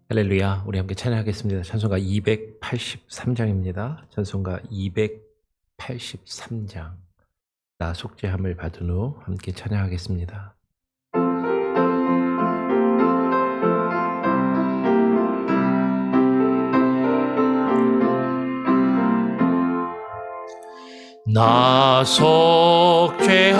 할렐루야. 우리 함께 찬양하겠습니다. 찬송가 283장입니다. 찬송가 283장. 나 속죄함을 받은 후 함께 찬양하겠습니다. 나 속죄함을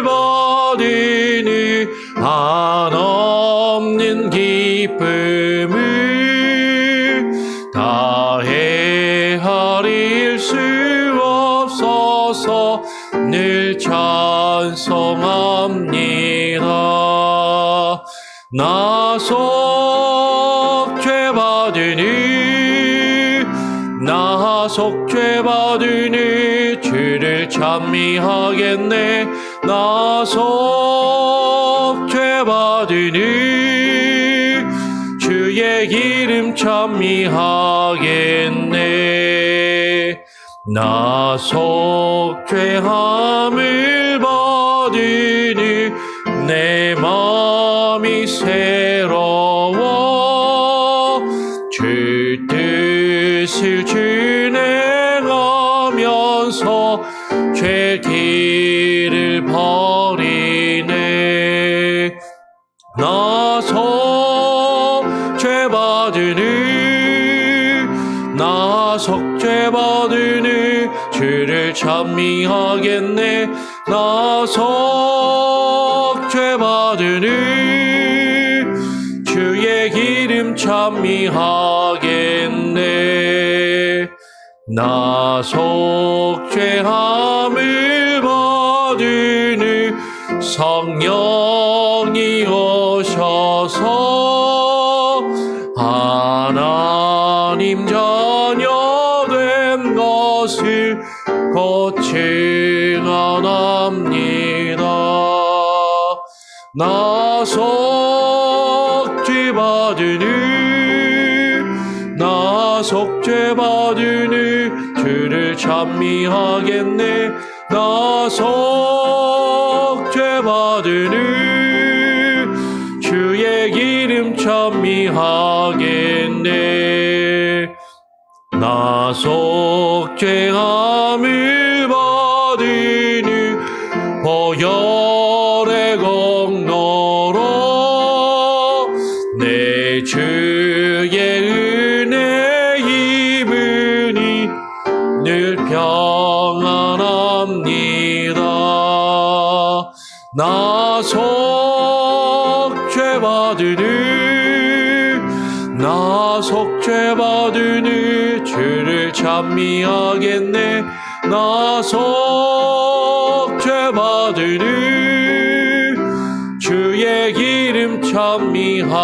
받으니 한없는 기쁨을 다 헤아릴 수 없어서 늘 찬송합니다. 나 속죄받으니 주를 찬미하겠네. 나 속죄받으니 주의 이름 찬미하겠네. 나 속죄함을 받으니 내 마음이 새로워 주 뜻을 준행하면서 죄 길을 버리네. 나 속죄받으니 주를 찬미하겠네. 나 속죄받으니 주의 이름 찬미하겠네. 나 속죄함을 받으니 성령이 오셔서 하나님 자녀 된 것을 곧 증언합니다. 나 속죄받으니 주를 찬미하겠네. 나 속죄받으니 주의 이름 찬미하겠네. 나 속죄함을 받으니 보혈의 공로로 내 주의 은혜 입으니 늘 평안합니다. 나 속죄받으니 주를 찬미하겠네. 나 속죄받으니 주의 이름 찬미하겠네.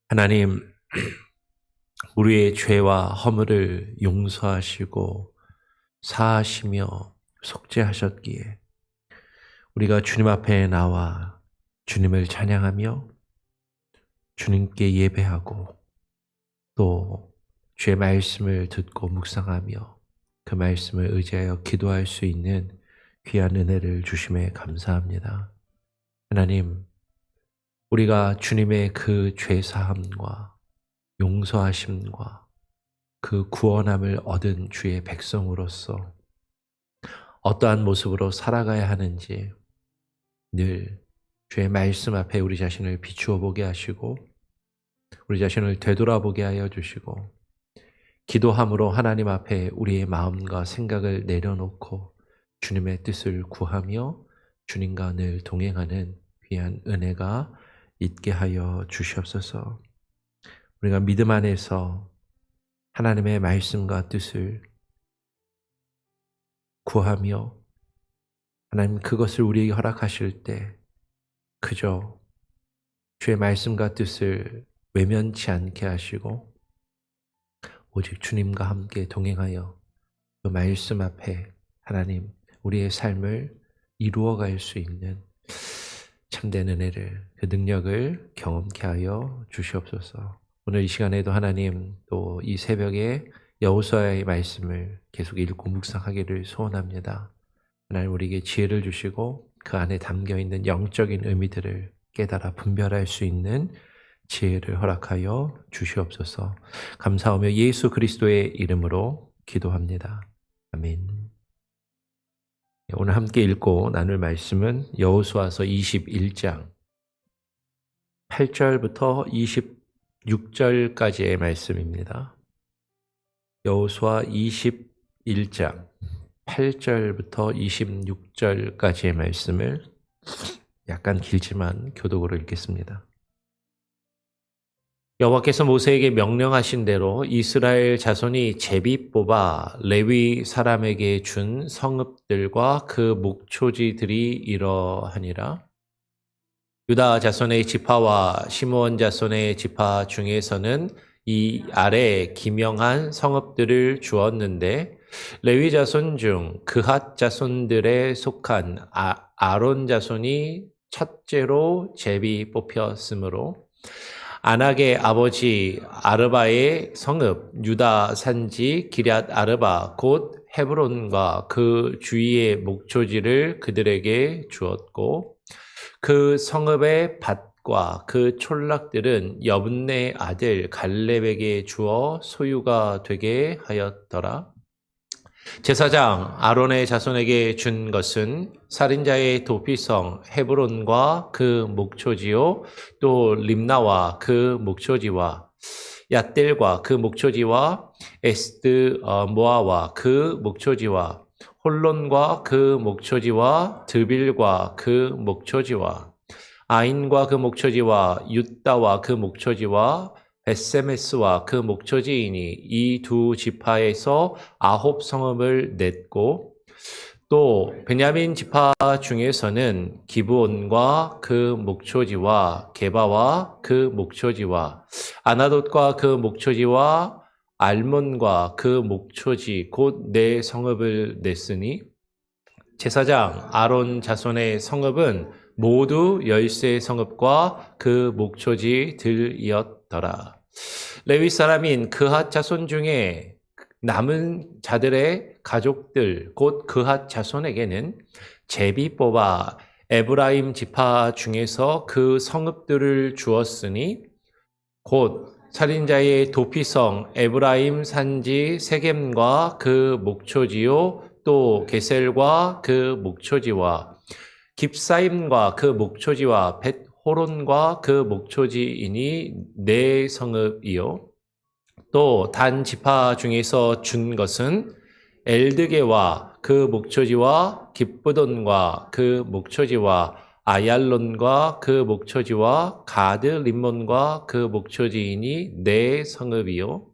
하나님, 우리의 죄와 허물을 용서하시고 사하시며 속죄하셨기에 우리가 주님 앞에 나와 주님을 찬양하며 주님께 예배하고 또 주의 말씀을 듣고 묵상하며 그 말씀을 의지하여 기도할 수 있는 귀한 은혜를 주심에 감사합니다. 하나님, 우리가 주님의 그 죄사함과 용서하심과 그 구원함을 얻은 주의 백성으로서 어떠한 모습으로 살아가야 하는지 늘 주의 말씀 앞에 우리 자신을 비추어 보게 하시고 우리 자신을 되돌아보게 하여 주시고 기도함으로 하나님 앞에 우리의 마음과 생각을 내려놓고 주님의 뜻을 구하며 주님과 늘 동행하는 귀한 은혜가 있게 하여 주시옵소서. 우리가 믿음 안에서 하나님의 말씀과 뜻을 구하며 하나님 그것을 우리에게 허락하실 때 그저 주의 말씀과 뜻을 외면치 않게 하시고 오직 주님과 함께 동행하여 그 말씀 앞에 하나님 우리의 삶을 이루어갈 수 있는 참된 은혜를 그 능력을 경험케 하여 주시옵소서. 오늘 이 시간에도 하나님 또 이 새벽에 여호수아의 말씀을 계속 읽고 묵상하기를 소원합니다. 하나님 우리에게 지혜를 주시고 그 안에 담겨 있는 영적인 의미들을 깨달아 분별할 수 있는 지혜를 허락하여 주시옵소서. 감사하며 예수 그리스도의 이름으로 기도합니다. 아멘. 오늘 함께 읽고 나눌 말씀은 여호수아서 21장 8절부터 26절까지의 말씀입니다. 여호수아 21장 8절부터 26절까지의 말씀을 약간 길지만 교독으로 읽겠습니다. 여호와께서 모세에게 명령하신 대로 이스라엘 자손이 제비 뽑아 레위 사람에게 준 성읍들과 그 목초지들이 이러하니라. 유다 자손의 지파와 시므온 자손의 지파 중에서는 이 아래 기명한 성읍들을 주었는데 레위 자손 중 그핫 자손들에 속한 아론 자손이 첫째로 제비 뽑혔으므로 아낙의 아버지 아르바의 성읍 유다 산지 기럇 아르바 곧 헤브론과 그 주위의 목초지를 그들에게 주었고 그 성읍의 밭과 그 촌락들은 여분네 아들 갈렙에게 주어 소유가 되게 하였더라. 제사장 아론의 자손에게 준 것은 살인자의 도피성 헤브론과 그 목초지요 또 림나와 그 목초지와 얏델과 그 목초지와 에스드 모아와 그 목초지와 홀론과 그 목초지와 드빌과 그 목초지와 아인과 그 목초지와 윳다와 그 목초지와 베세메스와 그 목초지이니 이 두 지파에서 9성읍을 냈고 또 베냐민 지파 중에서는 기브온과 그 목초지와 게바와 그 목초지와 아나돗과 그 목초지와 알몬과 그 목초지 곧 네 성읍을 냈으니 제사장 아론 자손의 성읍은 모두 13 성읍과 그 목초지들이었더라. 레위 사람인 그핫 자손 중에 남은 자들의 가족들 곧 그핫 자손에게는 제비 뽑아 에브라임 지파 중에서 그 성읍들을 주었으니 곧 살인자의 도피성 에브라임 산지 세겜과 그 목초지요 또 게셀과 그 목초지와 깁사임과 그 목초지와 벳호론과 그 목초지이니 네 성읍이요. 또 단 지파 중에서 준 것은 엘드게와 그 목초지와 깁부돈과 그 목초지와 아얄론과 그 목초지와 가드 림몬과 그 목초지이니 네 성읍이요.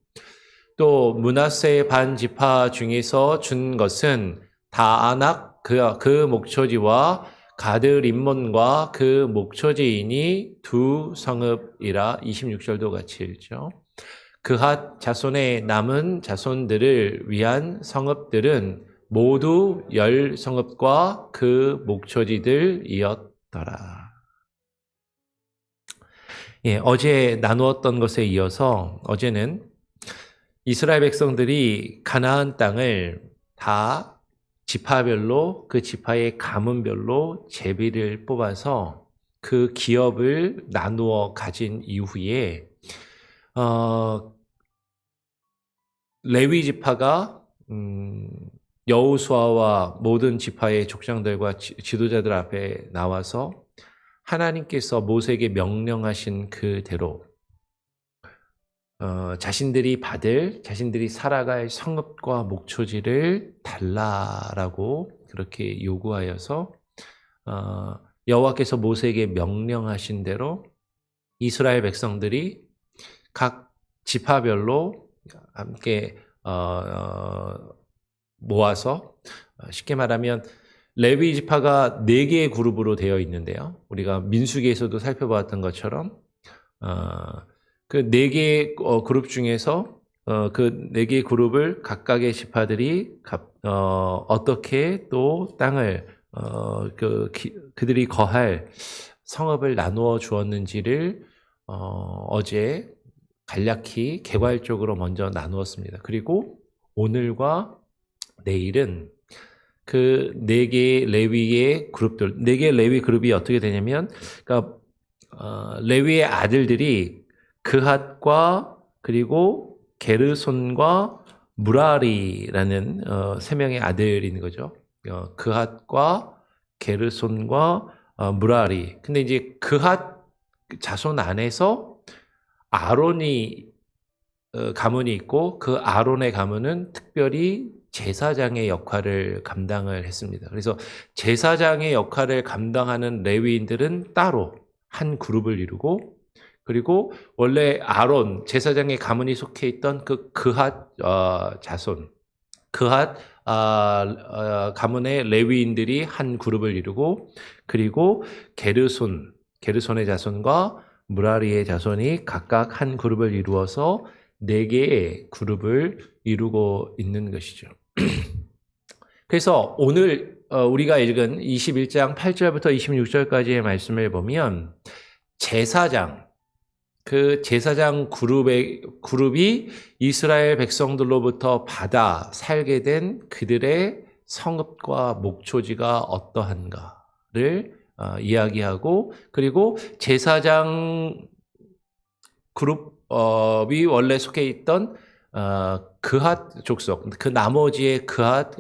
또 므낫세 반 지파 중에서 준 것은 다아낙 그 목초지와 가드 림몬과 그 목초지이니 두 성읍이라. 26절도 같이 읽죠. 그핫 자손의 남은 자손들을 위한 성읍들은 모두 10성읍과 그 목초지들이었더라. 어제 나누었던 것에 이어서 어제는 이스라엘 백성들이 가나안 땅을 다 지파별로 그 지파의 가문별로 제비를 뽑아서 그 기업을 나누어 가진 이후에 레위 지파가 여호수아와 모든 지파의 족장들과 지도자들 앞에 나와서 하나님께서 모세에게 명령하신 그대로 자신들이 살아갈 성읍과 목초지를 달라라고 그렇게 요구하여서 여호와께서 모세에게 명령하신 대로 이스라엘 백성들이 각 지파별로 함께 모아서 쉽게 말하면 레위 지파가 4개의 그룹으로 되어 있는데요. 우리가 민수기에서도 살펴보았던 것처럼 그 4개의 그룹 중에서 그 4개의 그룹을 각각의 지파들이 어떻게 또 땅을 그들이 거할 성읍을 나누어 주었는지를 어제 간략히 개괄적으로 먼저 나누었습니다. 그리고 오늘과 내일은 그 네 개의 레위의 그룹들, 네 개의 레위 그룹이 어떻게 되냐면, 그러니까 레위의 아들들이 그핫과 그리고 게르손과 무라리라는 세 명의 아들이 있는 거죠. 그핫과 게르손과 무라리. 근데 이제 그핫 자손 안에서 아론이 가문이 있고 그 아론의 가문은 특별히 제사장의 역할을 감당을 했습니다. 그래서 제사장의 역할을 감당하는 레위인들은 따로 한 그룹을 이루고, 그리고 원래 아론 제사장의 가문이 속해 있던 그 그핫 자손, 그핫 가문의 레위인들이 한 그룹을 이루고, 그리고 게르손의 자손과 무라리의 자손이 각각 한 그룹을 이루어서 네 개의 그룹을 이루고 있는 것이죠. 그래서 오늘 우리가 읽은 21장 8절부터 26절까지의 말씀을 보면 그 제사장 그룹이 이스라엘 백성들로부터 받아 살게 된 그들의 성읍과 목초지가 어떠한가를 이야기하고, 그리고 제사장 그룹이 원래 속해 있던 그핫 족속, 그 나머지의 그핫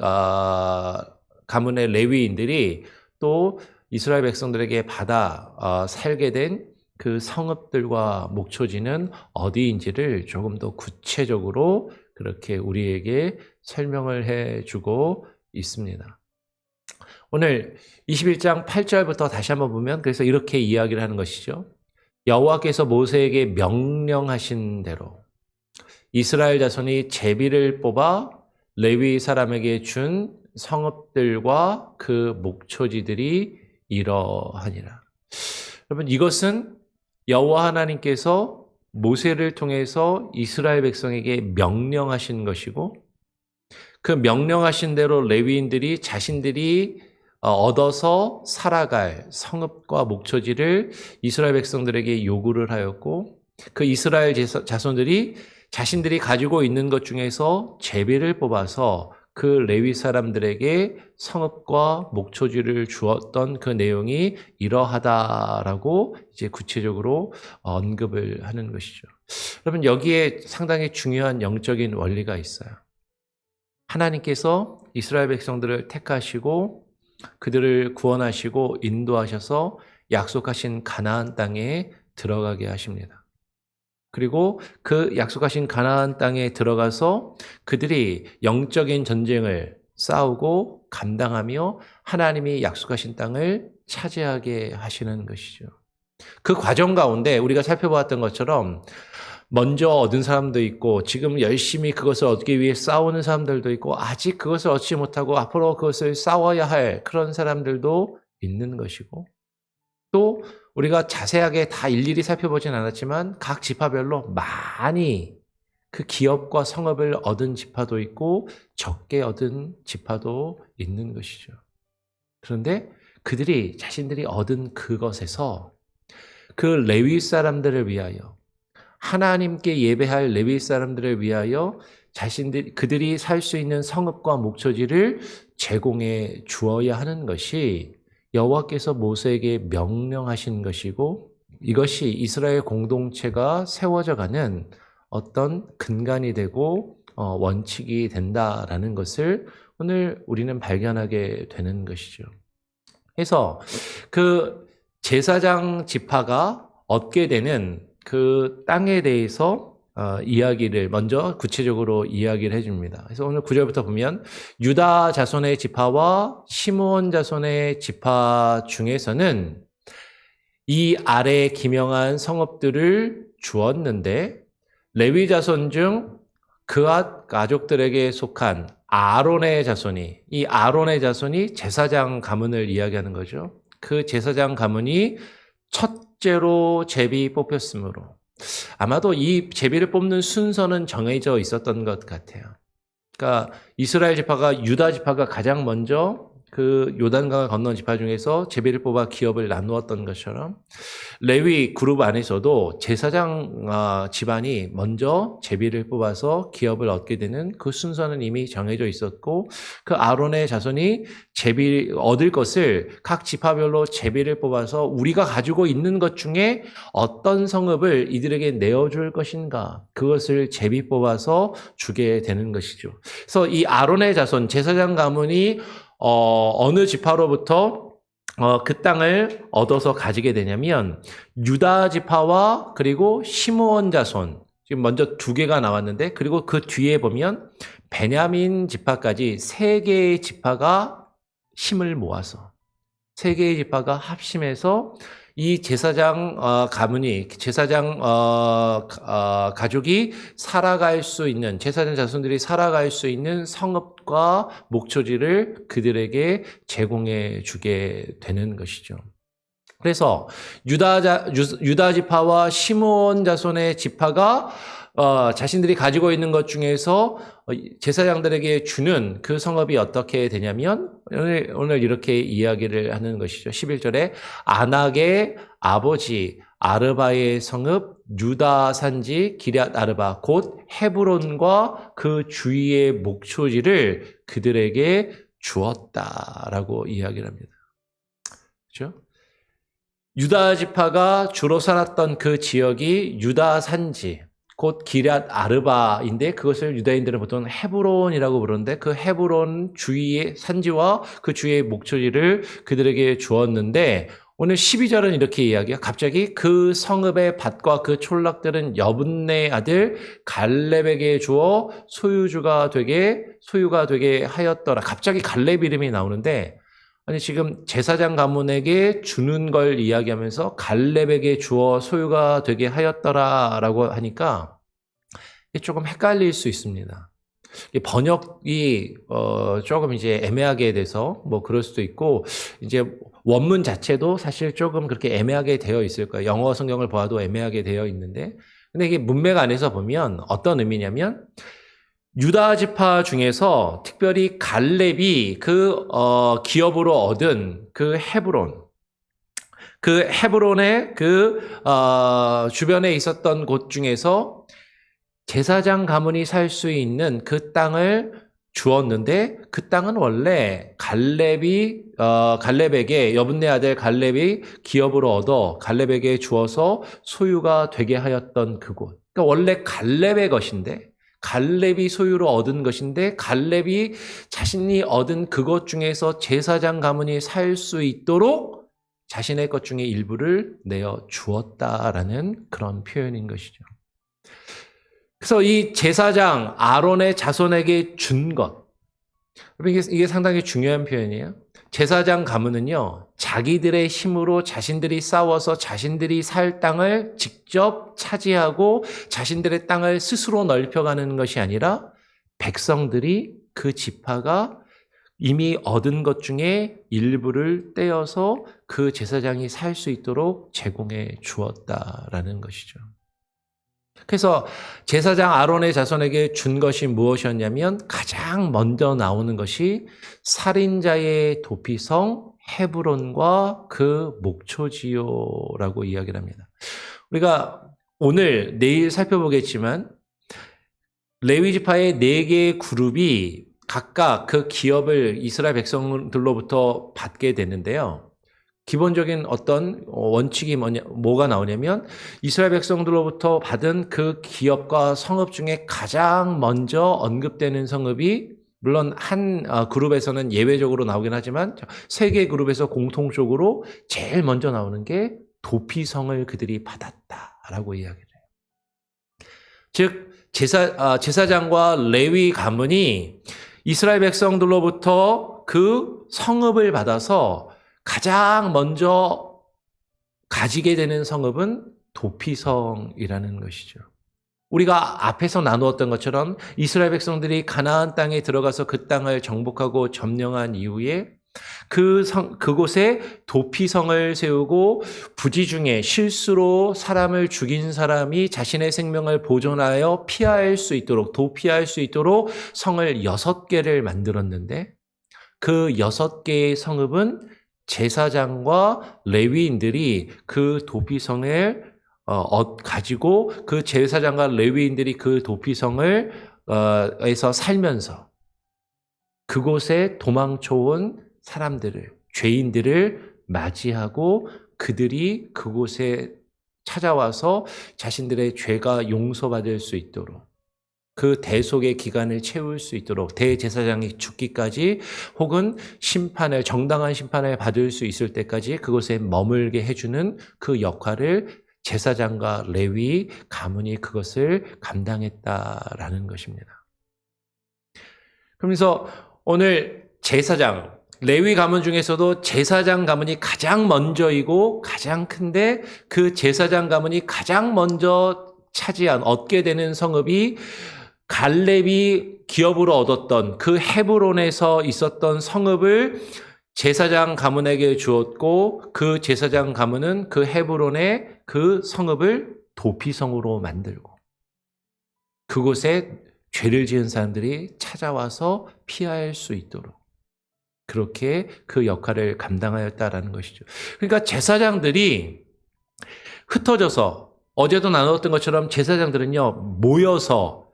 가문의 레위인들이 또 이스라엘 백성들에게 받아 살게 된 그 성읍들과 목초지는 어디인지를 조금 더 구체적으로 그렇게 우리에게 설명을 해주고 있습니다. 오늘 21장 8절부터 다시 한번 보면 그래서 이렇게 이야기를 하는 것이죠. 여호와께서 모세에게 명령하신 대로 이스라엘 자손이 제비를 뽑아 레위 사람에게 준 성읍들과 그 목초지들이 이러하니라. 여러분, 이것은 여호와 하나님께서 모세를 통해서 이스라엘 백성에게 명령하신 것이고, 그 명령하신 대로 레위인들이 자신들이 얻어서 살아갈 성읍과 목초지를 이스라엘 백성들에게 요구를 하였고, 그 이스라엘 자손들이 자신들이 가지고 있는 것 중에서 제비를 뽑아서 그 레위 사람들에게 성읍과 목초지를 주었던 그 내용이 이러하다라고 이제 구체적으로 언급을 하는 것이죠. 여러분, 여기에 상당히 중요한 영적인 원리가 있어요. 하나님께서 이스라엘 백성들을 택하시고 그들을 구원하시고 인도하셔서 약속하신 가나안 땅에 들어가게 하십니다. 그리고 그 약속하신 가나안 땅에 들어가서 그들이 영적인 전쟁을 싸우고 감당하며 하나님이 약속하신 땅을 차지하게 하시는 것이죠. 그 과정 가운데 우리가 살펴보았던 것처럼 먼저 얻은 사람도 있고, 지금 열심히 그것을 얻기 위해 싸우는 사람들도 있고, 아직 그것을 얻지 못하고 앞으로 그것을 싸워야 할 그런 사람들도 있는 것이고, 또 우리가 자세하게 다 일일이 살펴보진 않았지만 각 지파별로 많이 그 기업과 성읍을 얻은 지파도 있고 적게 얻은 지파도 있는 것이죠. 그런데 그들이 자신들이 얻은 그것에서 그 레위 사람들을 위하여, 하나님께 예배할 레위 사람들을 위하여 그들이 살 수 있는 성읍과 목초지를 제공해 주어야 하는 것이 여호와께서 모세에게 명령하신 것이고, 이것이 이스라엘 공동체가 세워져가는 어떤 근간이 되고 원칙이 된다라는 것을 오늘 우리는 발견하게 되는 것이죠. 그래서 그 제사장 지파가 얻게 되는 그 땅에 대해서 이야기를 먼저 구체적으로 이야기를 해줍니다. 그래서 오늘 9절부터 보면 유다 자손의 지파와 시므온 자손의 지파 중에서는 이 아래 기명한 성읍들을 주었는데, 레위 자손 중 그앗 가족들에게 속한 아론의 자손이, 이 아론의 자손이 제사장 가문을 이야기하는 거죠. 그 제사장 가문이 첫째로 제비 뽑혔으므로 아마도 이 제비를 뽑는 순서는 정해져 있었던 것 같아요. 그러니까 이스라엘 지파가, 유다 지파가 가장 먼저 그 요단강을 건넌 지파 중에서 제비를 뽑아 기업을 나누었던 것처럼 레위 그룹 안에서도 제사장 집안이 먼저 제비를 뽑아서 기업을 얻게 되는 그 순서는 이미 정해져 있었고, 그 아론의 자손이 제비 얻을 것을 각 지파별로 제비를 뽑아서 우리가 가지고 있는 것 중에 어떤 성읍을 이들에게 내어줄 것인가, 그것을 제비 뽑아서 주게 되는 것이죠. 그래서 이 아론의 자손 제사장 가문이 어느 지파로부터 그 땅을 얻어서 가지게 되냐면 유다 지파와 그리고 시므온 자손, 지금 먼저 두 개가 나왔는데, 그리고 그 뒤에 보면 베냐민 지파까지 세 개의 지파가 힘을 모아서, 세 개의 지파가 합심해서 이 제사장 가문이, 제사장 가족이 살아갈 수 있는, 제사장 자손들이 살아갈 수 있는 성읍과 목초지를 그들에게 제공해 주게 되는 것이죠. 그래서 유다 지파와 시므온 자손의 지파가 자신들이 가지고 있는 것 중에서 제사장들에게 주는 그 성읍이 어떻게 되냐면 오늘 이렇게 이야기를 하는 것이죠. 11절에 아낙의 아버지 아르바의 성읍 유다 산지 기럇 아르바 곧 헤브론과 그 주위의 목초지를 그들에게 주었다라고 이야기를 합니다. 그렇죠? 유다 지파가 주로 살았던 그 지역이 유다 산지, 곧 기럇 아르바인데 그것을 유다인들은 보통 헤브론이라고 부르는데, 그 헤브론 주위의 산지와 그 주위의 목초지를 그들에게 주었는데, 오늘 12절은 이렇게 이야기해요. 갑자기 그 성읍의 밭과 그 촌락들은 여분네 아들 갈렙에게 주어 소유가 되게 하였더라. 갑자기 갈렙 이름이 나오는데, 아니 지금 제사장 가문에게 주는 걸 이야기하면서 갈렙에게 주어 소유가 되게 하였더라라고 하니까 조금 헷갈릴 수 있습니다. 번역이 조금 이제 애매하게 돼서 뭐 그럴 수도 있고, 이제 원문 자체도 사실 조금 그렇게 애매하게 되어 있을 거예요. 영어 성경을 보아도 애매하게 되어 있는데, 근데 이게 문맥 안에서 보면 어떤 의미냐면, 유다 지파 중에서 특별히 갈렙이 그 기업으로 얻은 그 헤브론의 그 주변에 있었던 곳 중에서 제사장 가문이 살 수 있는 그 땅을 주었는데, 그 땅은 원래 갈렙에게, 여분네 아들 갈렙이 기업으로 얻어 갈렙에게 주어서 소유가 되게 하였던 그곳. 그러니까 원래 갈렙의 것인데, 갈렙이 소유로 얻은 것인데, 갈렙이 자신이 얻은 그것 중에서 제사장 가문이 살 수 있도록 자신의 것 중에 일부를 내어 주었다라는 그런 표현인 것이죠. 그래서 이 제사장 아론의 자손에게 준 것, 이게 상당히 중요한 표현이에요. 제사장 가문은요, 자기들의 힘으로 자신들이 싸워서 자신들이 살 땅을 직접 차지하고 자신들의 땅을 스스로 넓혀가는 것이 아니라, 백성들이, 그 지파가 이미 얻은 것 중에 일부를 떼어서 그 제사장이 살 수 있도록 제공해 주었다라는 것이죠. 그래서 제사장 아론의 자손에게 준 것이 무엇이었냐면, 가장 먼저 나오는 것이 살인자의 도피성 헤브론과 그 목초지요라고 이야기를 합니다. 우리가 내일 살펴보겠지만, 레위 지파의 4개의 그룹이 각각 그 기업을 이스라엘 백성들로부터 받게 되는데요. 기본적인 어떤 원칙이 뭐가 나오냐면, 이스라엘 백성들로부터 받은 그 기업과 성읍 중에 가장 먼저 언급되는 성읍이, 물론 한 그룹에서는 예외적으로 나오긴 하지만 3개 그룹에서 공통적으로 제일 먼저 나오는 게 도피성을 그들이 받았다라고 이야기를 해요. 즉 제사장과 레위 가문이 이스라엘 백성들로부터 그 성읍을 받아서 가장 먼저 가지게 되는 성읍은 도피성이라는 것이죠. 우리가 앞에서 나누었던 것처럼 이스라엘 백성들이 가나안 땅에 들어가서 그 땅을 정복하고 점령한 이후에 그곳에 도피성을 세우고, 부지 중에 실수로 사람을 죽인 사람이 자신의 생명을 보존하여 도피할 수 있도록 성을 6개를 만들었는데, 그 6개의 성읍은 제사장과 레위인들이 그 도피성을 가지고 그 제사장과 레위인들이 그 도피성을 에서 살면서 그곳에 도망쳐온 사람들을, 죄인들을 맞이하고 그들이 그곳에 찾아와서 자신들의 죄가 용서받을 수 있도록 그 대속의 기간을 채울 수 있도록 대제사장이 죽기까지 혹은 정당한 심판을 받을 수 있을 때까지 그곳에 머물게 해주는 그 역할을 제사장과 레위 가문이 그것을 감당했다라는 것입니다. 그러면서 오늘 제사장, 레위 가문 중에서도 제사장 가문이 가장 먼저이고 가장 큰데 그 제사장 가문이 가장 먼저 얻게 되는 성읍이 갈렙이 기업으로 얻었던 그 헤브론에서 있었던 성읍을 제사장 가문에게 주었고 그 제사장 가문은 그 헤브론의 그 성읍을 도피성으로 만들고 그곳에 죄를 지은 사람들이 찾아와서 피할 수 있도록 그렇게 그 역할을 감당하였다라는 것이죠. 그러니까 제사장들이 흩어져서 어제도 나눴던 것처럼 제사장들은요 모여서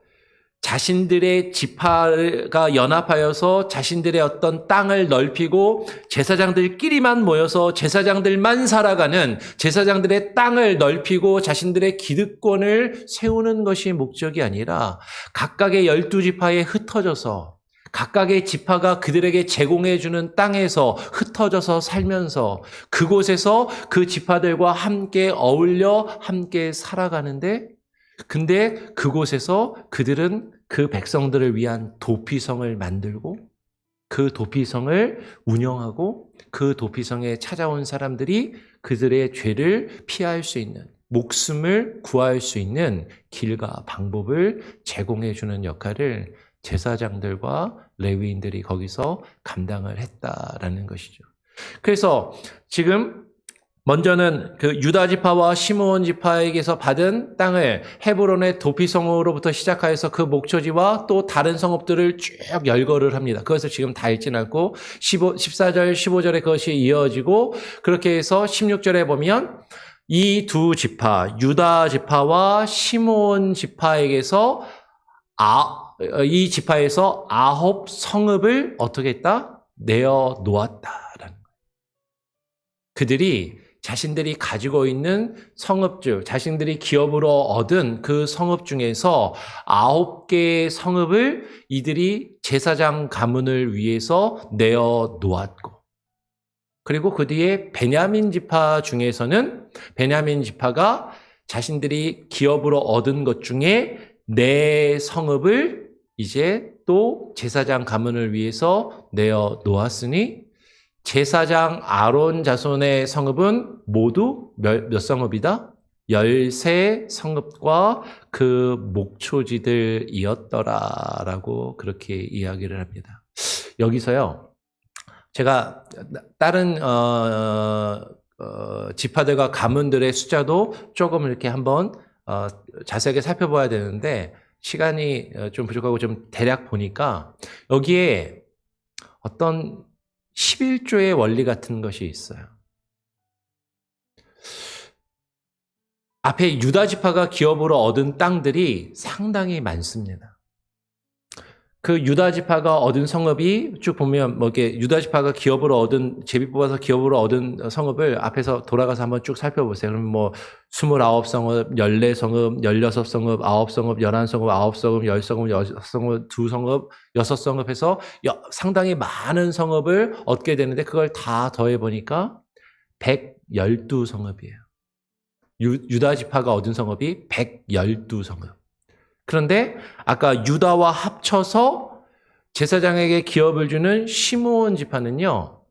자신들의 지파가 연합하여서 자신들의 어떤 땅을 넓히고 제사장들끼리만 모여서 제사장들만 살아가는 제사장들의 땅을 넓히고 자신들의 기득권을 세우는 것이 목적이 아니라 각각의 12지파에 흩어져서 각각의 지파가 그들에게 제공해주는 땅에서 흩어져서 살면서 그곳에서 그 지파들과 함께 어울려 함께 살아가는데 근데 그곳에서 그들은 그 백성들을 위한 도피성을 만들고 그 도피성을 운영하고 그 도피성에 찾아온 사람들이 그들의 죄를 피할 수 있는 목숨을 구할 수 있는 길과 방법을 제공해 주는 역할을 제사장들과 레위인들이 거기서 감당을 했다라는 것이죠. 그래서 지금 먼저는 그 유다 지파와 시므온 지파에게서 받은 땅을 헤브론의 도피성으로부터 시작하여서 그 목초지와 또 다른 성읍들을 쭉 열거를 합니다. 그것을 지금 다 읽진 않고 14절, 15절에 그것이 이어지고 그렇게 해서 16절에 보면 이 두 지파, 유다 지파와 시므온 지파에게서 이 지파에서 9 성읍을 어떻게 했다? 내어 놓았다라는 거예요. 그들이 자신들이 가지고 있는 성읍 자신들이 기업으로 얻은 그 성읍 중에서 9개의 성읍을 이들이 제사장 가문을 위해서 내어 놓았고, 그리고 그 뒤에 베냐민 지파 중에서는 베냐민 지파가 자신들이 기업으로 얻은 것 중에 4 성읍을 이제 또 제사장 가문을 위해서 내어 놓았으니 제사장 아론 자손의 성읍은 모두 몇 성읍이다? 13 성읍과 그 목초지들이었더라라고 그렇게 이야기를 합니다. 여기서요, 제가 다른 지파들과 가문들의 숫자도 조금 이렇게 한번 자세하게 살펴봐야 되는데 시간이 좀 부족하고 좀 대략 보니까 여기에 어떤 11조의 원리 같은 것이 있어요. 앞에 유다 지파가 기업으로 얻은 땅들이 상당히 많습니다. 그 유다 지파가 얻은 성읍이 쭉 보면 뭐 이렇게 유다 지파가 기업으로 얻은 제비 뽑아서 기업으로 얻은 성읍을 앞에서 돌아가서 한번 쭉 살펴보세요. 그럼 뭐 29성읍, 14성읍, 16성읍, 9성읍, 11성읍, 9성읍, 10성읍, 6성읍, 2성읍, 6성읍 해서 상당히 많은 성읍을 얻게 되는데 그걸 다 더해 보니까 112성읍이에요. 유다 지파가 얻은 성읍이 112성읍. 그런데 아까 유다와 합쳐서 제사장에게 기업을 주는 시므온 지파는요,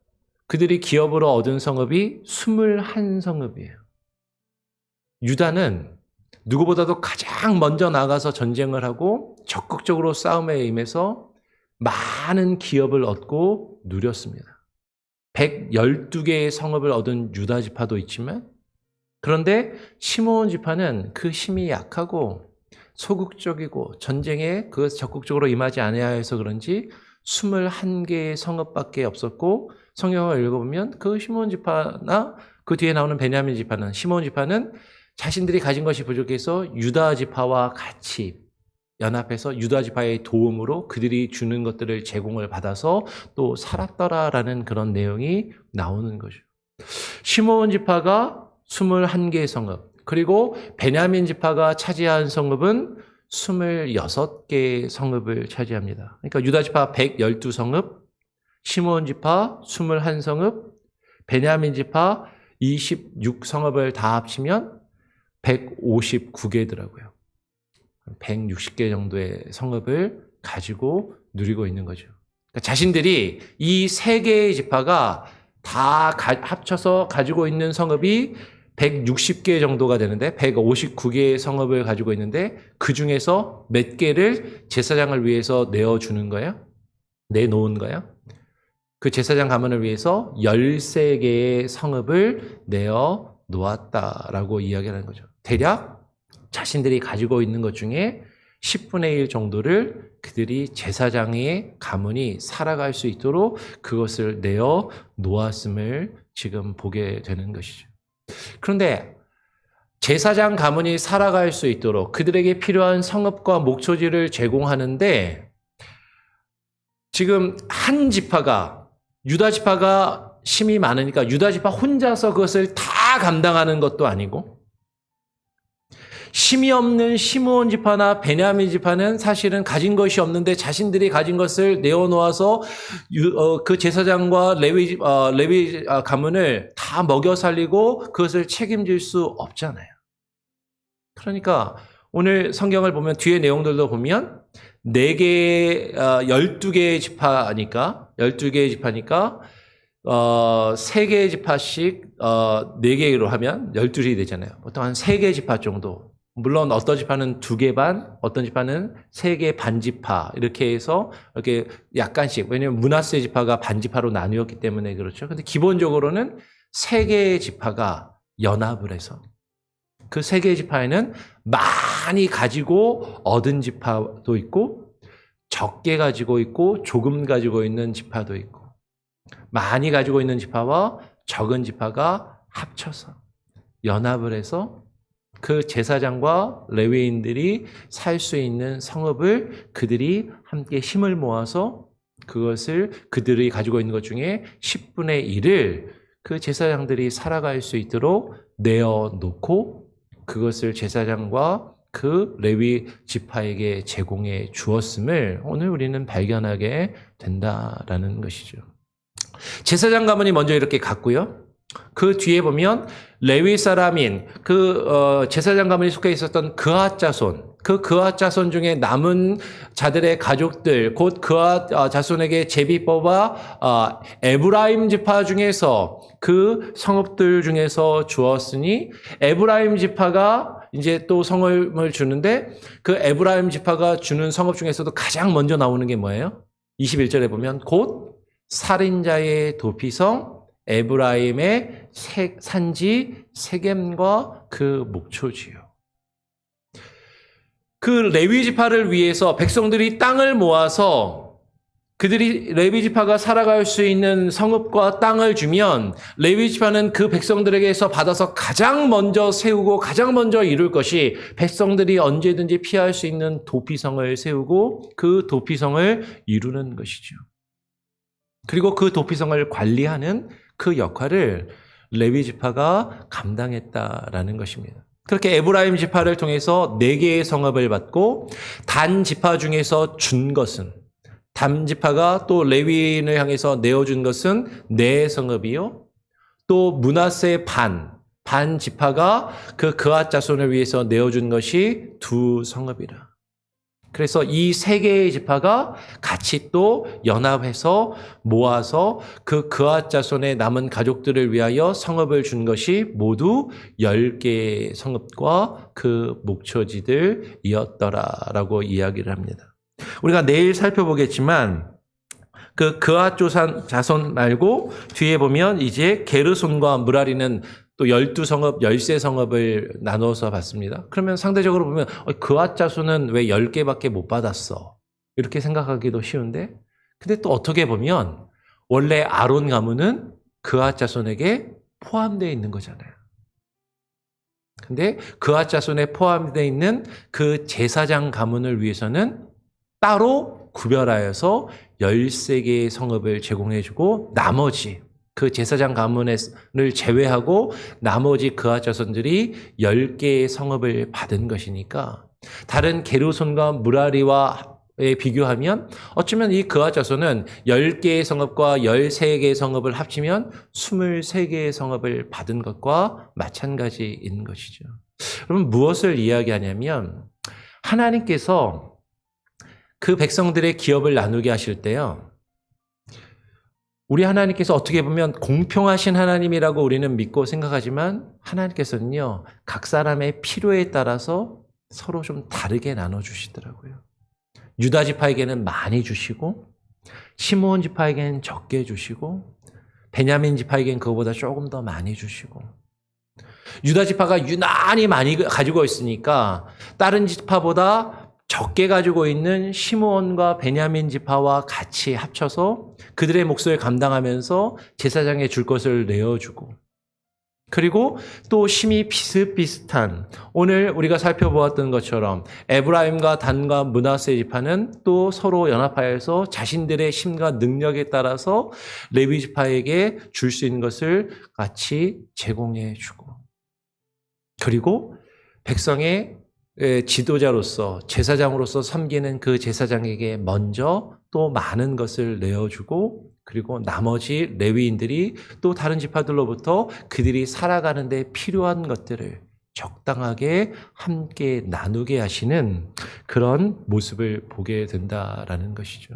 그들이 기업으로 얻은 성읍이 21성읍이에요. 유다는 누구보다도 가장 먼저 나가서 전쟁을 하고 적극적으로 싸움에 임해서 많은 기업을 얻고 누렸습니다. 112개의 성읍을 얻은 유다 지파도 있지만, 그런데 시므온 지파는 그 힘이 약하고 소극적이고 전쟁에 그것을 적극적으로 임하지 않아야 해서 그런지 21개의 성읍밖에 없었고 성경을 읽어보면 그 시므온 지파나 그 뒤에 나오는 베냐민 지파는 시므온 지파는 자신들이 가진 것이 부족해서 유다 지파와 같이 연합해서 유다 지파의 도움으로 그들이 주는 것들을 제공을 받아서 또 살았더라라는 그런 내용이 나오는 거죠. 시므온 지파가 21개의 성읍, 그리고 베냐민 지파가 차지한 성읍은 26개의 성읍을 차지합니다. 그러니까 유다 지파 112성읍, 시므온 지파 21성읍, 베냐민 지파 26성읍을 다 합치면 159개더라고요. 160개 정도의 성읍을 가지고 누리고 있는 거죠. 그러니까 자신들이 이 세 개의 지파가 다 합쳐서 가지고 있는 성읍이 160개 정도가 되는데 159개의 성읍을 가지고 있는데 그 중에서 몇 개를 제사장을 위해서 내어주는 거예요? 내놓은 거예요? 그 제사장 가문을 위해서 13개의 성읍을 내어 놓았다라고 이야기하는 거죠. 대략 자신들이 가지고 있는 것 중에 10분의 1 정도를 그들이 제사장의 가문이 살아갈 수 있도록 그것을 내어 놓았음을 지금 보게 되는 것이죠. 그런데 제사장 가문이 살아갈 수 있도록 그들에게 필요한 성읍과 목초지를 제공하는데 지금 한 지파가 유다 지파가 힘이 많으니까 유다 지파 혼자서 그것을 다 감당하는 것도 아니고 힘이 없는 시므온 지파나 베냐민 지파는 사실은 가진 것이 없는데 자신들이 가진 것을 내어놓아서 그 제사장과 레위 가문을 다 먹여 살리고 그것을 책임질 수 없잖아요. 그러니까 오늘 성경을 보면 뒤에 내용들도 보면 12개의 지파니까 3개의 지파씩 4개로 하면 12이 되잖아요. 보통 한 3개 지파 정도. 물론 어떤 지파는 2개 반, 어떤 지파는 3개 반 지파 이렇게 해서 이렇게 약간씩, 왜냐하면 므낫세 지파가 반 지파로 나뉘었기 때문에 그렇죠. 근데 기본적으로는 3개의 지파가 연합을 해서 그 3개의 지파에는 많이 가지고 얻은 지파도 있고 적게 가지고 있고 조금 가지고 있는 지파도 있고 많이 가지고 있는 지파와 적은 지파가 합쳐서 연합을 해서 그 제사장과 레위인들이 살 수 있는 성읍을 그들이 함께 힘을 모아서 그것을 그들이 가지고 있는 것 중에 10분의 1을 그 제사장들이 살아갈 수 있도록 내어놓고 그것을 제사장과 그 레위 지파에게 제공해 주었음을 오늘 우리는 발견하게 된다라는 것이죠. 제사장 가문이 먼저 이렇게 갔고요. 그 뒤에 보면 레위 사람인 제사장 가문이 속해 있었던 그앗 자손, 그 그앗 자손 중에 남은 자들의 가족들, 곧 그앗 자손에게 제비 뽑아 에브라임 지파 중에서 그 성읍들 중에서 주었으니 에브라임 지파가 이제 또 성읍을 주는데 그 에브라임 지파가 주는 성읍 중에서도 가장 먼저 나오는 게 뭐예요? 21절에 보면 곧 살인자의 도피성 에브라임의 산지 세겜과 그 목초지요. 그 레위 지파를 위해서 백성들이 땅을 모아서 그들이 레위 지파가 살아갈 수 있는 성읍과 땅을 주면 레위 지파는 그 백성들에게서 받아서 가장 먼저 세우고 가장 먼저 이룰 것이 백성들이 언제든지 피할 수 있는 도피성을 세우고 그 도피성을 이루는 것이죠. 그리고 그 도피성을 관리하는 그 역할을 레위 지파가 감당했다라는 것입니다. 그렇게 에브라임 지파를 통해서 4개의 성읍을 받고 단 지파 중에서 준 것은 단 지파가 또 레위인을 향해서 내어준 것은 4성읍이요. 또 므낫세 반 지파가 그 그앗 자손을 위해서 내어준 것이 2성읍이라. 그래서 이 3개의 지파가 같이 또 연합해서 모아서 그 그앗 자손의 남은 가족들을 위하여 성읍을 준 것이 모두 10개의 성읍과 그 목초지들이었더라라고 이야기를 합니다. 우리가 내일 살펴보겠지만 그 그앗 자손 말고 뒤에 보면 이제 게르손과 므라리는 또 12성읍, 13성읍을 나눠서 받습니다. 그러면 상대적으로 보면 그앗 자손은 왜 10개밖에 못 받았어? 이렇게 생각하기도 쉬운데 근데 또 어떻게 보면 원래 아론 가문은 그앗 자손에게 포함되어 있는 거잖아요. 근데 그앗 자손에 포함되어 있는 그 제사장 가문을 위해서는 따로 구별하여서 13개의 성읍을 제공해주고 나머지 그 제사장 가문을 제외하고 나머지 그앗 자손들이 10개의 성읍을 받은 것이니까 다른 게르손과 무라리와 비교하면 어쩌면 이 그앗 자손은 10개의 성읍과 13개의 성읍을 합치면 23개의 성읍을 받은 것과 마찬가지인 것이죠. 여러분 무엇을 이야기하냐면 하나님께서 그 백성들의 기업을 나누게 하실 때요. 우리 하나님께서 어떻게 보면 공평하신 하나님이라고 우리는 믿고 생각하지만 하나님께서는요. 각 사람의 필요에 따라서 서로 좀 다르게 나눠주시더라고요. 유다 지파에게는 많이 주시고 시므온 지파에게는 적게 주시고 베냐민 지파에게는 그거보다 조금 더 많이 주시고 유다 지파가 유난히 많이 가지고 있으니까 다른 지파보다 적게 가지고 있는 시므온과 베냐민 지파와 같이 합쳐서 그들의 몫을 감당하면서 제사장에 줄 것을 내어주고 그리고 또 심히 비슷비슷한 오늘 우리가 살펴보았던 것처럼 에브라임과 단과 므낫세 지파는 또 서로 연합하여서 자신들의 힘과 능력에 따라서 레위 지파에게 줄 수 있는 것을 같이 제공해 주고 그리고 백성의 지도자로서 제사장으로서 섬기는 그 제사장에게 먼저 또 많은 것을 내어주고 그리고 나머지 레위인들이 또 다른 지파들로부터 그들이 살아가는 데 필요한 것들을 적당하게 함께 나누게 하시는 그런 모습을 보게 된다라는 것이죠.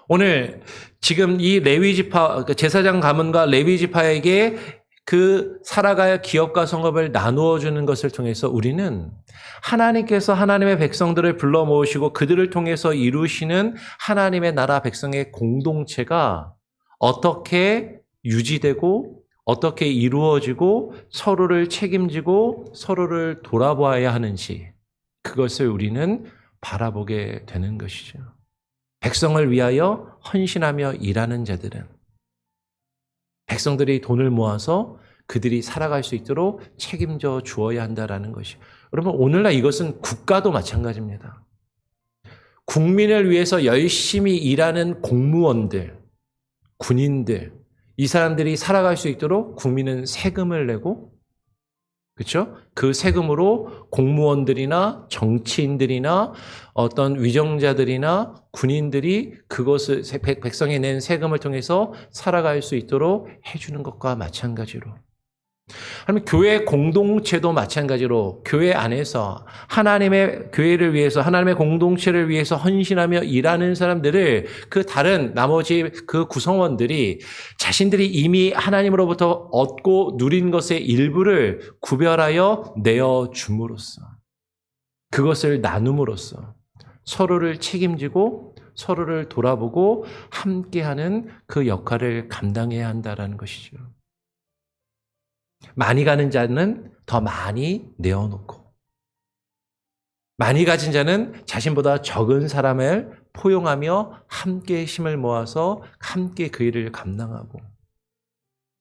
오늘 지금 이 레위 지파, 제사장 가문과 레위 지파에게 그 살아가야 기업과 성읍을 나누어 주는 것을 통해서 우리는 하나님께서 하나님의 백성들을 불러 모으시고 그들을 통해서 이루시는 하나님의 나라 백성의 공동체가 어떻게 유지되고 어떻게 이루어지고 서로를 책임지고 서로를 돌아보아야 하는지 그것을 우리는 바라보게 되는 것이죠. 백성을 위하여 헌신하며 일하는 자들은 백성들이 돈을 모아서 그들이 살아갈 수 있도록 책임져 주어야 한다라는 것이. 여러분 오늘날 이것은 국가도 마찬가지입니다. 국민을 위해서 열심히 일하는 공무원들, 군인들, 이 사람들이 살아갈 수 있도록 국민은 세금을 내고 그렇죠? 그 세금으로 공무원들이나 정치인들이나 어떤 위정자들이나 군인들이 그것을 백성이 낸 세금을 통해서 살아갈 수 있도록 해주는 것과 마찬가지로 아니면 교회 공동체도 마찬가지로 교회 안에서 하나님의 교회를 위해서 하나님의 공동체를 위해서 헌신하며 일하는 사람들을 그 다른 나머지 그 구성원들이 자신들이 이미 하나님으로부터 얻고 누린 것의 일부를 구별하여 내어줌으로써 그것을 나눔으로써 서로를 책임지고 서로를 돌아보고 함께하는 그 역할을 감당해야 한다는 것이죠. 많이 가는 자는 더 많이 내어놓고 많이 가진 자는 자신보다 적은 사람을 포용하며 함께 힘을 모아서 함께 그 일을 감당하고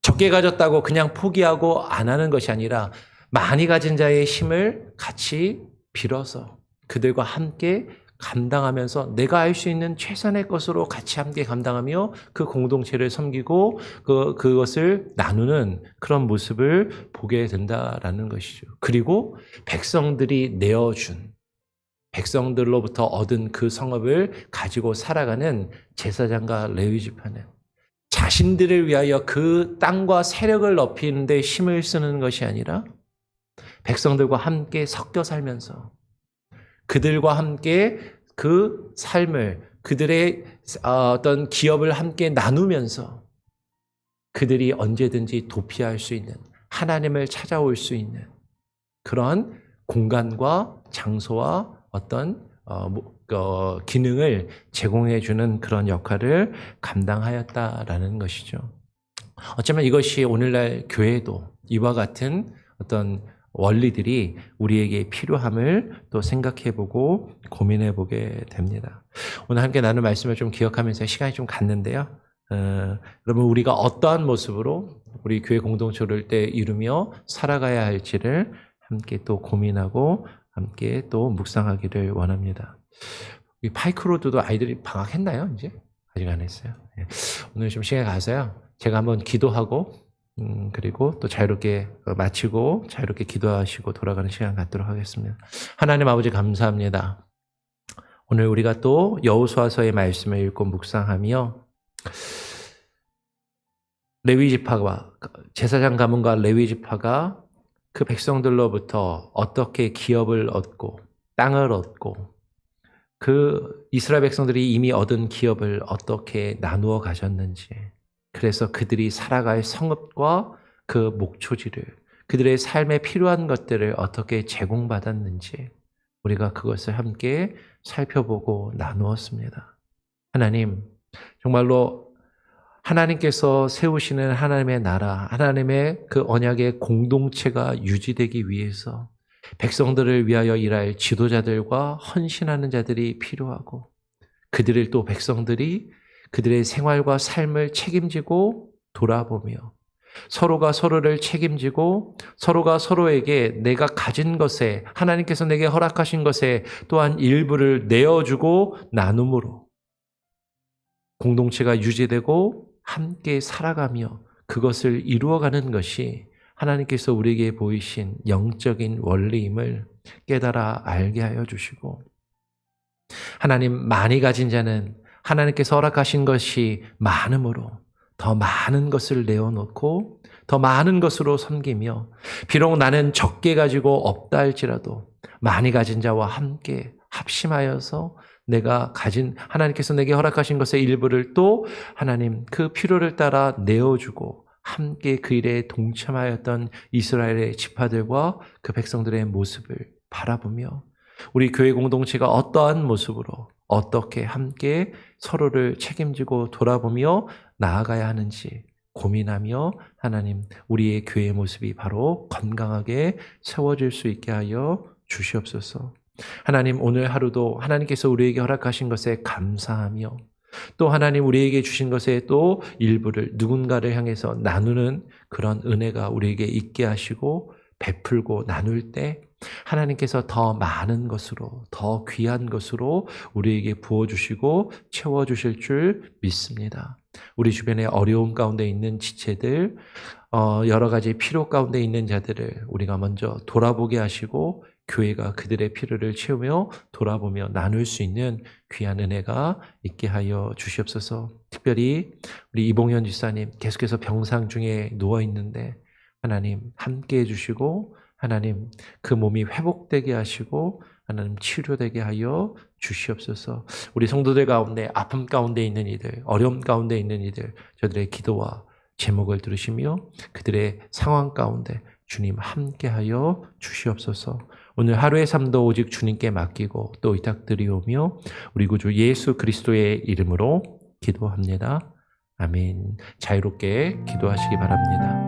적게 가졌다고 그냥 포기하고 안 하는 것이 아니라 많이 가진 자의 힘을 같이 빌어서 그들과 함께 감당하면서 내가 할 수 있는 최선의 것으로 같이 함께 감당하며 그 공동체를 섬기고 그것을 나누는 그런 모습을 보게 된다라는 것이죠. 그리고 백성들이 내어준 백성들로부터 얻은 그 성읍을 가지고 살아가는 제사장과 레위 지파는 자신들을 위하여 그 땅과 세력을 높이는 데 힘을 쓰는 것이 아니라 백성들과 함께 섞여 살면서 그들과 함께 그 삶을 그들의 어떤 기업을 함께 나누면서 그들이 언제든지 도피할 수 있는 하나님을 찾아올 수 있는 그런 공간과 장소와 어떤 기능을 제공해 주는 그런 역할을 감당하였다라는 것이죠. 어쩌면 이것이 오늘날 교회도 이와 같은 어떤 원리들이 우리에게 필요함을 또 생각해보고 고민해보게 됩니다. 오늘 함께 나눈 말씀을 좀 기억하면서 시간이 좀 갔는데요. 여러분 우리가 어떠한 모습으로 우리 교회 공동체를 때 이루며 살아가야 할지를 함께 또 고민하고 함께 또 묵상하기를 원합니다. 이 파이크로드도 아이들이 방학했나요? 이제? 아직 안 했어요. 오늘 좀 시간이 가서요. 제가 한번 기도하고 그리고 또 자유롭게 마치고 자유롭게 기도하시고 돌아가는 시간 갖도록 하겠습니다. 하나님 아버지 감사합니다. 오늘 우리가 또 여호수아서의 말씀을 읽고 묵상하며 레위 지파와 제사장 가문과 레위 지파가 그 백성들로부터 어떻게 기업을 얻고 땅을 얻고 그 이스라엘 백성들이 이미 얻은 기업을 어떻게 나누어 가셨는지, 그래서 그들이 살아갈 성읍과 그 목초지를, 그들의 삶에 필요한 것들을 어떻게 제공받았는지 우리가 그것을 함께 살펴보고 나누었습니다. 하나님, 정말로 하나님께서 세우시는 하나님의 나라, 하나님의 그 언약의 공동체가 유지되기 위해서 백성들을 위하여 일할 지도자들과 헌신하는 자들이 필요하고, 그들을 또 백성들이 그들의 생활과 삶을 책임지고 돌아보며 서로가 서로를 책임지고 서로가 서로에게 내가 가진 것에, 하나님께서 내게 허락하신 것에 또한 일부를 내어주고 나눔으로 공동체가 유지되고 함께 살아가며 그것을 이루어가는 것이 하나님께서 우리에게 보이신 영적인 원리임을 깨달아 알게 하여 주시고, 하나님, 많이 가진 자는 하나님께서 허락하신 것이 많음으로 더 많은 것을 내어놓고 더 많은 것으로 섬기며, 비록 나는 적게 가지고 없다 할지라도 많이 가진 자와 함께 합심하여서 내가 가진, 하나님께서 내게 허락하신 것의 일부를 또 하나님 그 필요를 따라 내어주고 함께 그 일에 동참하였던 이스라엘의 지파들과 그 백성들의 모습을 바라보며 우리 교회 공동체가 어떠한 모습으로 어떻게 함께 서로를 책임지고 돌아보며 나아가야 하는지 고민하며, 하나님, 우리의 교회의 모습이 바로 건강하게 세워질 수 있게 하여 주시옵소서. 하나님, 오늘 하루도 하나님께서 우리에게 허락하신 것에 감사하며 또 하나님 우리에게 주신 것에 또 일부를 누군가를 향해서 나누는 그런 은혜가 우리에게 있게 하시고 베풀고 나눌 때 하나님께서 더 많은 것으로, 더 귀한 것으로 우리에게 부어주시고 채워주실 줄 믿습니다. 우리 주변에 어려움 가운데 있는 지체들, 여러 가지 필요 가운데 있는 자들을 우리가 먼저 돌아보게 하시고 교회가 그들의 필요를 채우며 돌아보며 나눌 수 있는 귀한 은혜가 있게 하여 주시옵소서. 특별히 우리 이봉현 지사님 계속해서 병상 중에 누워 있는데 하나님 함께 해주시고, 하나님 그 몸이 회복되게 하시고 하나님 치료되게 하여 주시옵소서. 우리 성도들 가운데 아픔 가운데 있는 이들, 어려움 가운데 있는 이들, 저들의 기도와 제목을 들으시며 그들의 상황 가운데 주님 함께하여 주시옵소서. 오늘 하루의 삶도 오직 주님께 맡기고 또 의탁드리오며 우리 구주 예수 그리스도의 이름으로 기도합니다. 아멘. 자유롭게 기도하시기 바랍니다.